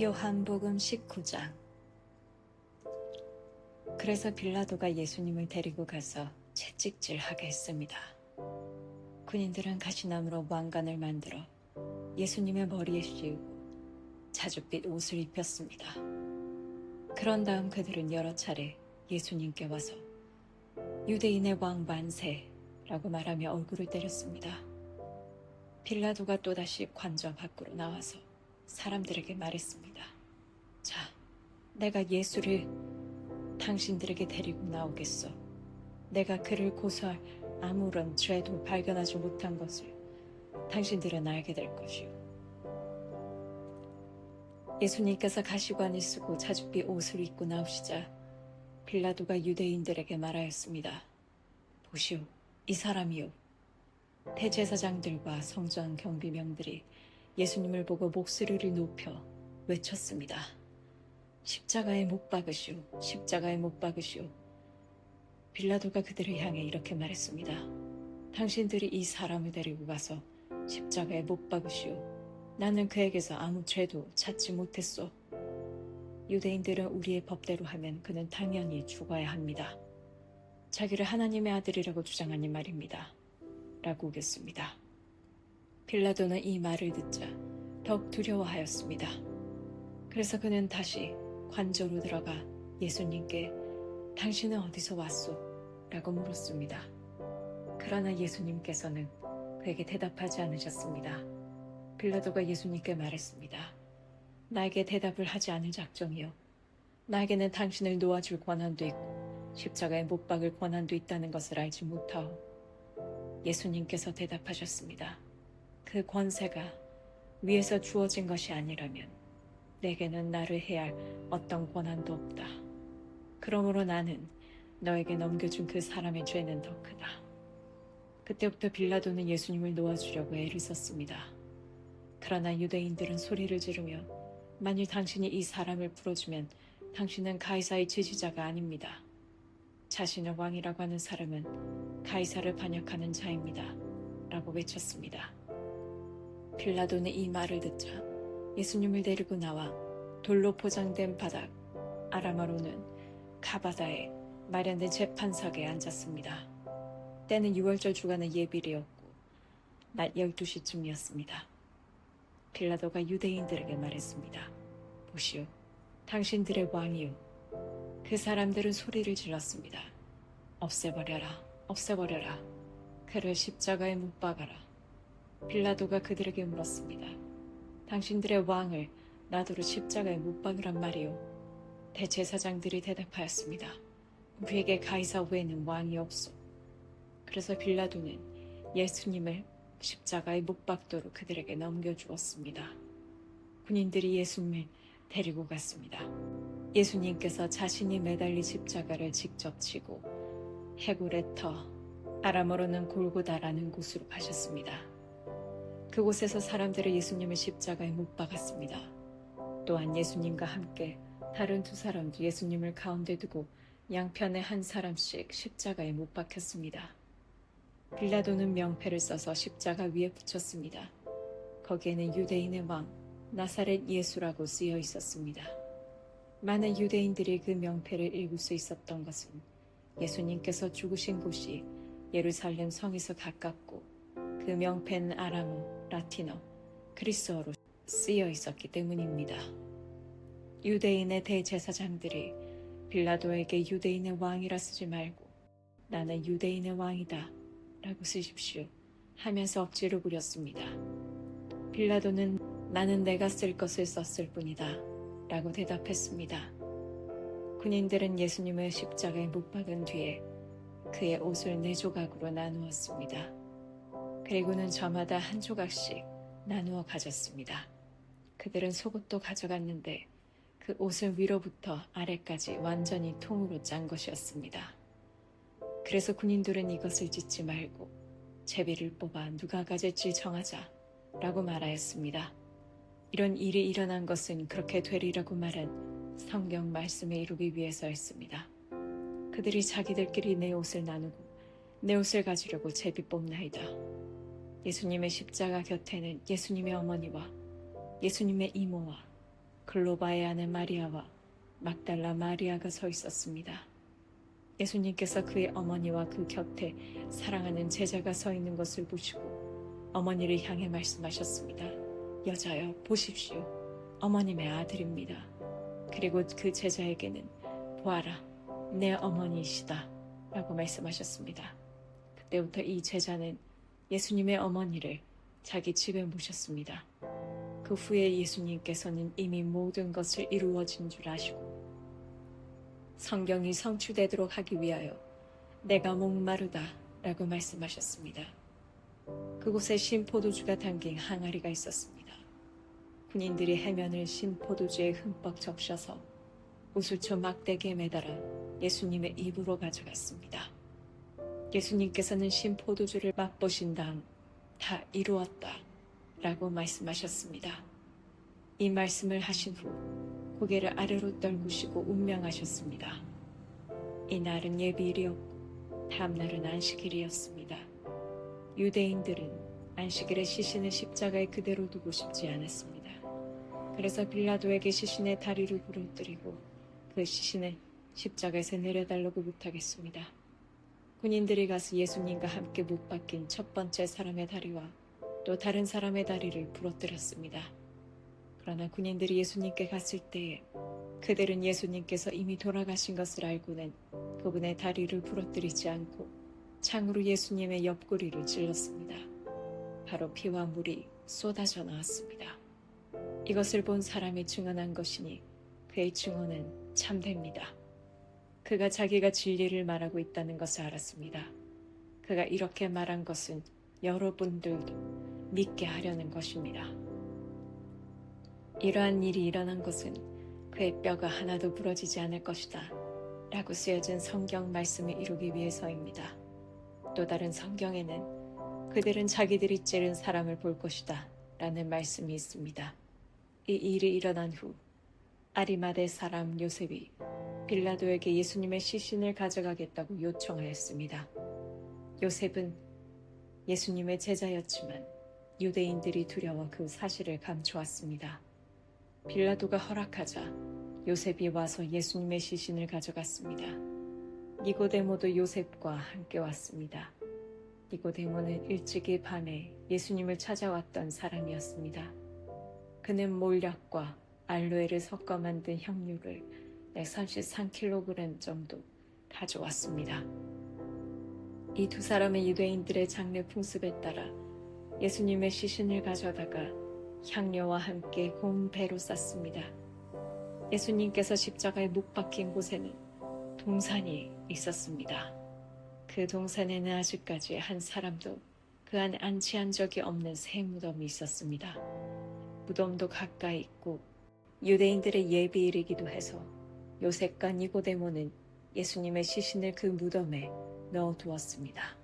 요한복음 19장. 그래서 빌라도가 예수님을 데리고 가서 채찍질하게 했습니다. 군인들은 가시나무로 왕관을 만들어 예수님의 머리에 씌우고 자줏빛 옷을 입혔습니다. 그런 다음 그들은 여러 차례 예수님께 와서 유대인의 왕 만세라고 말하며 얼굴을 때렸습니다. 빌라도가 또다시 관저 밖으로 나와서 사람들에게 말했습니다. 자, 내가 예수를 당신들에게 데리고 나오겠소. 내가 그를 고소할 아무런 죄도 발견하지 못한 것을 당신들은 알게 될 것이오. 예수님께서 가시관을 쓰고 자줏빛 옷을 입고 나오시자 빌라도가 유대인들에게 말하였습니다. 보시오, 이 사람이요. 대제사장들과 성전 경비병들이 예수님을 보고 목소리를 높여 외쳤습니다. 십자가에 못 박으시오, 십자가에 못 박으시오. 빌라도가 그들을 향해 이렇게 말했습니다. 당신들이 이 사람을 데리고 가서 십자가에 못 박으시오. 나는 그에게서 아무 죄도 찾지 못했소. 유대인들은 우리의 법대로 하면 그는 당연히 죽어야 합니다. 자기를 하나님의 아들이라고 주장하니 말입니다. 라고 우겼습니다. 빌라도는 이 말을 듣자 더욱 두려워하였습니다. 그래서 그는 다시 관저로 들어가 예수님께 당신은 어디서 왔소? 라고 물었습니다. 그러나 예수님께서는 그에게 대답하지 않으셨습니다. 빌라도가 예수님께 말했습니다. 나에게 대답을 하지 않을 작정이요. 나에게는 당신을 놓아줄 권한도 있고 십자가에 못 박을 권한도 있다는 것을 알지 못하오. 예수님께서 대답하셨습니다. 그 권세가 위에서 주어진 것이 아니라면 내게는 나를 해할 어떤 권한도 없다. 그러므로 나는 너에게 넘겨준 그 사람의 죄는 더 크다. 그때부터 빌라도는 예수님을 놓아주려고 애를 썼습니다. 그러나 유대인들은 소리를 지르며 만일 당신이 이 사람을 풀어주면 당신은 가이사의 지지자가 아닙니다. 자신을 왕이라고 하는 사람은 가이사를 반역하는 자입니다. 라고 외쳤습니다. 빌라도는 이 말을 듣자 예수님을 데리고 나와 돌로 포장된 바닥, 아람어로는 가바다에 마련된 재판석에 앉았습니다. 때는 6월절 주간의 예비일이었고 낮 12시쯤이었습니다. 빌라도가 유대인들에게 말했습니다. 보시오, 당신들의 왕이요. 그 사람들은 소리를 질렀습니다. 없애버려라, 없애버려라. 그를 십자가에 못 박아라. 빌라도가 그들에게 물었습니다. 당신들의 왕을 나더러 십자가에 못 박으란 말이오. 대제사장들이 대답하였습니다. 우리에게 가이사 외에는 왕이 없소. 그래서 빌라도는 예수님을 십자가에 못 박도록 그들에게 넘겨주었습니다. 군인들이 예수님을 데리고 갔습니다. 예수님께서 자신이 매달린 십자가를 직접 치고 헤고레터, 아람어로는 골고다라는 곳으로 가셨습니다. 그곳에서 사람들은 예수님을 십자가에 못 박았습니다. 또한 예수님과 함께 다른 두 사람도 예수님을 가운데 두고 양편에 한 사람씩 십자가에 못 박혔습니다. 빌라도는 명패를 써서 십자가 위에 붙였습니다. 거기에는 유대인의 왕 나사렛 예수라고 쓰여 있었습니다. 많은 유대인들이 그 명패를 읽을 수 있었던 것은 예수님께서 죽으신 곳이 예루살렘 성에서 가깝고 그 명패는 아람어, 라틴어, 그리스어로 쓰여 있었기 때문입니다. 유대인의 대제사장들이 빌라도에게 유대인의 왕이라 쓰지 말고 나는 유대인의 왕이다 라고 쓰십시오 하면서 억지로 부렸습니다. 빌라도는 나는 내가 쓸 것을 썼을 뿐이다 라고 대답했습니다. 군인들은 예수님을 십자가에 못 박은 뒤에 그의 옷을 4조각으로 나누었습니다. 그리고는 저마다 한 조각씩 나누어 가졌습니다. 그들은 속옷도 가져갔는데 그 옷은 위로부터 아래까지 완전히 통으로 짠 것이었습니다. 그래서 군인들은 이것을 찢지 말고 제비를 뽑아 누가 가질지 정하자 라고 말하였습니다. 이런 일이 일어난 것은 그렇게 되리라고 말한 성경 말씀에 이루기 위해서였습니다. 그들이 자기들끼리 내 옷을 나누고 내 옷을 가지려고 제비 뽑나이다. 예수님의 십자가 곁에는 예수님의 어머니와 예수님의 이모와 클로바의 아내 마리아와 막달라 마리아가 서 있었습니다. 예수님께서 그의 어머니와 그 곁에 사랑하는 제자가 서 있는 것을 보시고 어머니를 향해 말씀하셨습니다. 여자여, 보십시오. 어머님의 아들입니다. 그리고 그 제자에게는 보아라, 내 어머니이시다 라고 말씀하셨습니다. 그때부터 이 제자는 예수님의 어머니를 자기 집에 모셨습니다. 그 후에 예수님께서는 이미 모든 것을 이루어진 줄 아시고 성경이 성취되도록 하기 위하여 내가 목마르다 라고 말씀하셨습니다. 그곳에 신포도주가 담긴 항아리가 있었습니다. 군인들이 해면을 신포도주에 흠뻑 적셔서 우슬초 막대기에 매달아 예수님의 입으로 가져갔습니다. 예수님께서는 신포도주를 맛보신 다음 다 이루었다 라고 말씀하셨습니다. 이 말씀을 하신 후 고개를 아래로 떨구시고 운명하셨습니다. 이날은 예비일이었고 다음 날은 안식일이었습니다. 유대인들은 안식일에 시신을 십자가에 그대로 두고 싶지 않았습니다. 그래서 빌라도에게 시신의 다리를 부러뜨리고 그 시신을 십자가에서 내려달라고 부탁했습니다. 군인들이 가서 예수님과 함께 못 박힌 첫 번째 사람의 다리와 또 다른 사람의 다리를 부러뜨렸습니다. 그러나 군인들이 예수님께 갔을 때에 그들은 예수님께서 이미 돌아가신 것을 알고는 그분의 다리를 부러뜨리지 않고 창으로 예수님의 옆구리를 찔렀습니다. 바로 피와 물이 쏟아져 나왔습니다. 이것을 본 사람이 증언한 것이니 그의 증언은 참됩니다. 그가 자기가 진리를 말하고 있다는 것을 알았습니다. 그가 이렇게 말한 것은 여러분들도 믿게 하려는 것입니다. 이러한 일이 일어난 것은 그의 뼈가 하나도 부러지지 않을 것이다 라고 쓰여진 성경 말씀을 이루기 위해서입니다. 또 다른 성경에는 그들은 자기들이 찌른 사람을 볼 것이다 라는 말씀이 있습니다. 이 일이 일어난 후 아리마대 사람 요셉이 빌라도에게 예수님의 시신을 가져가겠다고 요청하였습니다. 요셉은 예수님의 제자였지만 유대인들이 두려워 그 사실을 감추었습니다. 빌라도가 허락하자 요셉이 와서 예수님의 시신을 가져갔습니다. 니고데모도 요셉과 함께 왔습니다. 니고데모는 일찍이 밤에 예수님을 찾아왔던 사람이었습니다. 그는 몰약과 알로에를 섞어 만든 향유를 133kg 정도 가져왔습니다. 이 두 사람은 유대인들의 장례 풍습에 따라 예수님의 시신을 가져다가 향료와 함께 온 배로 쌌습니다. 예수님께서 십자가에 못 박힌 곳에는 동산이 있었습니다. 그 동산에는 아직까지 한 사람도 그 안에 안치한 적이 없는 새 무덤이 있었습니다. 무덤도 가까이 있고 유대인들의 예비일이기도 해서 요셉과 니고데모는 예수님의 시신을 그 무덤에 넣어두었습니다.